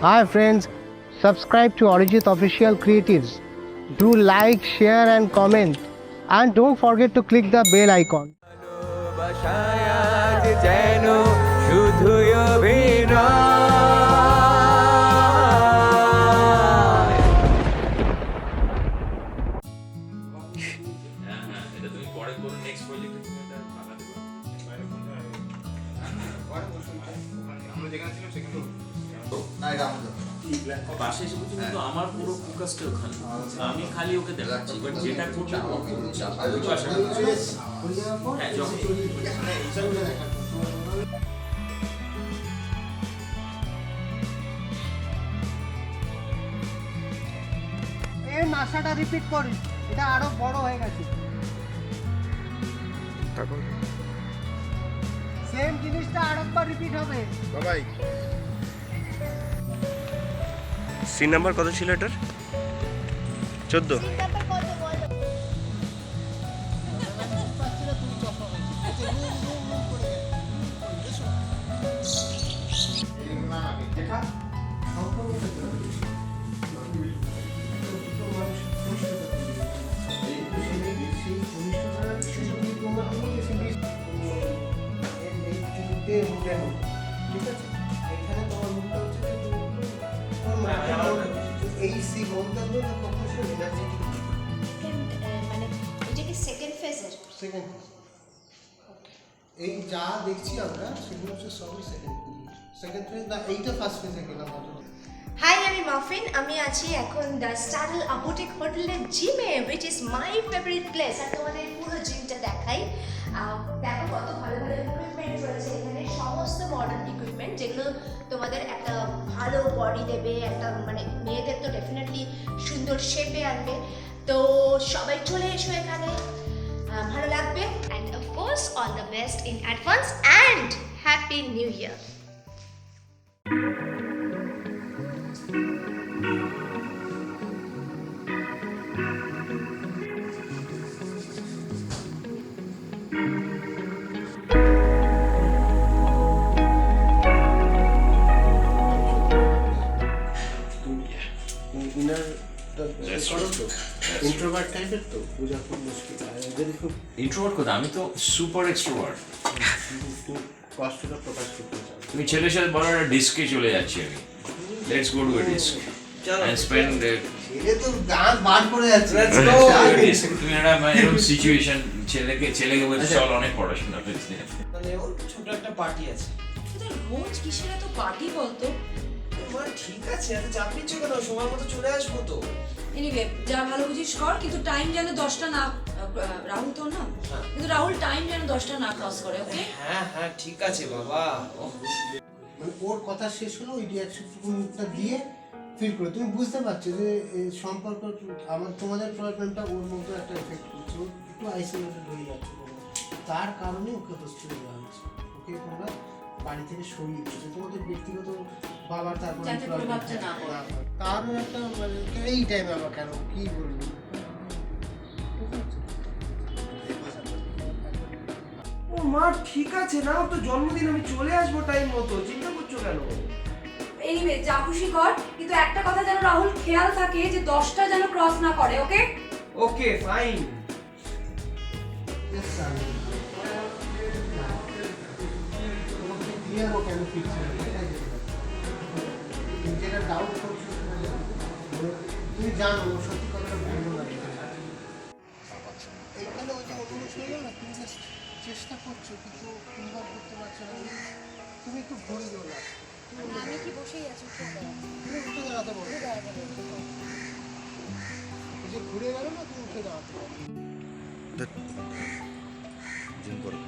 Hi friends, subscribe to Arijit Official Creatives. Do like, share and comment. And don't forget to click the bell icon. ভালোবাসায় আজ যেন শুধুই অভিনয়। হ্যাঁ, এটা তুমি পরে করো, নেক্সট প্রজেক্টে তুমি এটা লাগাতে পারো। পাশে এসে বলছি কিন্তু আমার পুরো ফোকাসটা ওখানে, আমি খালি ওকে দেখাচ্ছি, বাট যেটা করছে হ্যাঁ যখন এই নাসাটা রিপিট করিস, এটা আরো বড় হয়ে গেছে। সেম জিনিসটা আরেকবার রিপিট হবে। বাবাই সিন নাম্বার কত ছিল এটার? 14। ঠিক আছে, এখানে তোমার মুখটা হচ্ছে এই সি মন্তব্য মানে এটা কি সেকেন্ড ফেজের? সেকেন্ড এই যা দেখছি আমরা সেগুলো হচ্ছে সবই সেকেন্ড ফেজ না, এইটা ফার্স্ট ফেজে গেলাম। হাই, আমি মাফিন। আমি আছি এখন দ্য স্টাডল বুটিক হোটেলের জিমে, which is my favourite place. আর তোমাদের পুরো জিমটা দেখাই। দেখো কত ভালো ভালো ইকুইপমেন্ট রয়েছে এখানে, সমস্ত মডার্ন ইকুইপমেন্ট যেগুলো তোমাদের একটা ভালো বডি দেবে, একটা মানে মেয়েদের তো ডেফিনেটলি সুন্দর শেপে আনবে। তো সবাই চলে এসো এখানে, ভালো লাগবে। And of course all the best in advance and happy new year. Introvert টাইপের তো পূজা খুব মুশকিল, আর এদেরই খুব ইন্ট্রোভার্ট কথা, আমি তো সুপার এক্সট্রোভার্ট। কষ্টটা প্রকাশ করতে চাও। তুমি ছেলের সাথে বলো একটা ডিস্কে চলে যাচ্ছি আমি, let's go to a disc and spend ছেলে তো গান বার করে যাচ্ছে। তুমি একটা এরকম সিচুয়েশন, ছেলেকে বলছে চল অনেক পড়াশোনা করতে, মানে ওর ছোট একটা পার্টি আছে। তোদের রোজ কিসের এত পার্টি বলতো? মা ঠিক আছে, এত চাপ নিচ্ছ কেন? সময় মতো চলে আসবো তো। এনিওয়ে, যা ভালো বুঝিস কর, কিন্তু টাইম যেন 10টা না, রাহুল তোর না, হ্যাঁ। কিন্তু রাহুল টাইম যেন 10টা না ক্রস করে, ওকে? হ্যাঁ হ্যাঁ ঠিক আছে বাবা। মানে ওর কথা শেষ হলো, ওই রিয়াকশনটা দিয়ে ফিল করে তুমি বুঝতে পারছো যে এই সম্পর্ক আমার তোমাদের প্রবলেমটা ওর মধ্যে একটা এফেক্ট করছে, ও একটু আইসোলেটেড হয়ে যাচ্ছে। তার কারণে ওকে হোস্টেলে দেওয়া হয়েছে, ওকে তোমরা বাড়ি থেকে সরিয়ে দিচ্ছে তোমাদের ব্যক্তিগত বাবার তারপর যাতে প্রভাবটা না পড়ে। কারণ একটা মানে এই টাইমে আবার কেন কি বলবো। ও মা ঠিক আছে না, ওর তো জন্মদিন, আমি চলে আসবো টাইম মতো, চিন্তা করছো কেন? এনিওয়ে, যা খুশি কর, কিন্তু একটা কথা যেন রাহুল খেয়াল থাকে যে 10টা যেন ক্রস না করে, ওকে? Okay fine. ক্লিয়ার ও কেন ফিরছে যেটা ডাউট করছো তুমি জানো ও সত্যি কথাটা বলবো না। এখানে ওই যে অনুরোধ হলো না, তুমি জাস্ট চেষ্টা করছো কিন্তু অনুভব করতে পারছো না, তুমি একটু ঘুরে দিও না। আমি কি বসেই আছি? তুমি উঠে দাঁড়াতে পারো, এই যে ঘুরে গেল না, তুমি উঠে দাঁড়াতে পারো। জুম করো।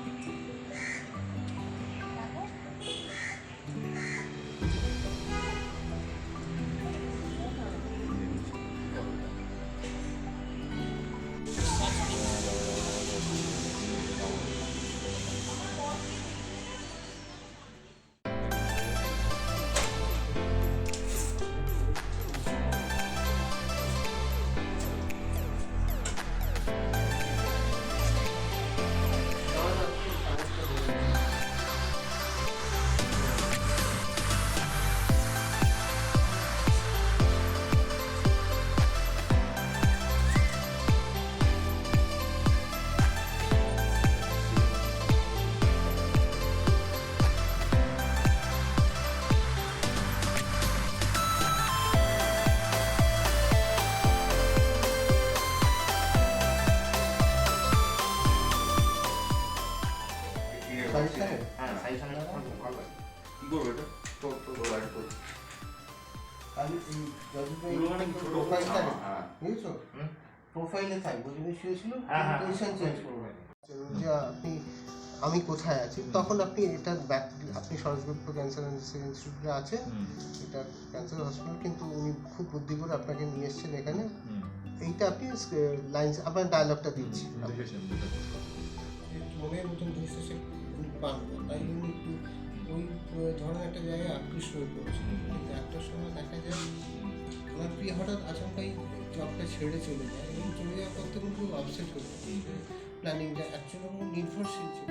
আমি এই যতটাই পুরো মানে ছোট প্রোফাইল থাকে হ্যাঁ। বুঝেছো প্রোফাইলে থাকবো তুমি শুয়েছিল হ্যাঁ, হ্যাঁ, পজিশন চেঞ্জ করবো যে আপনি আমি কোথায় আছি তখন আপনি এটা ব্যাক আপনি সরস্বতী ক্যান্সার ইনস্টিটিউটে আছে এটা ক্যান্সার হসপিটাল কিন্তু উনি খুব বুদ্ধি করে আপনাকে নিয়ে এসেছেন এখানে এইটা আপনি লাইন্স আপনার ডায়লগটা দিচ্ছি মনের মতন জিনিসটা সে পান না তাই উনি একটু ওই ধরনের একটা জায়গায় আকৃষ্ট হয়ে পড়ছে কিন্তু একটা সময় দেখা যায় ওনার প্রিয় হঠাৎ আচমকাই জবটা ছেড়ে চলে যায় এবং চলে যাওয়ার পর থেকে খুব আপসেট হয়ে যায় প্ল্যানিংটা অ্যাকচুয়ালি নির্ভরশীল ছিল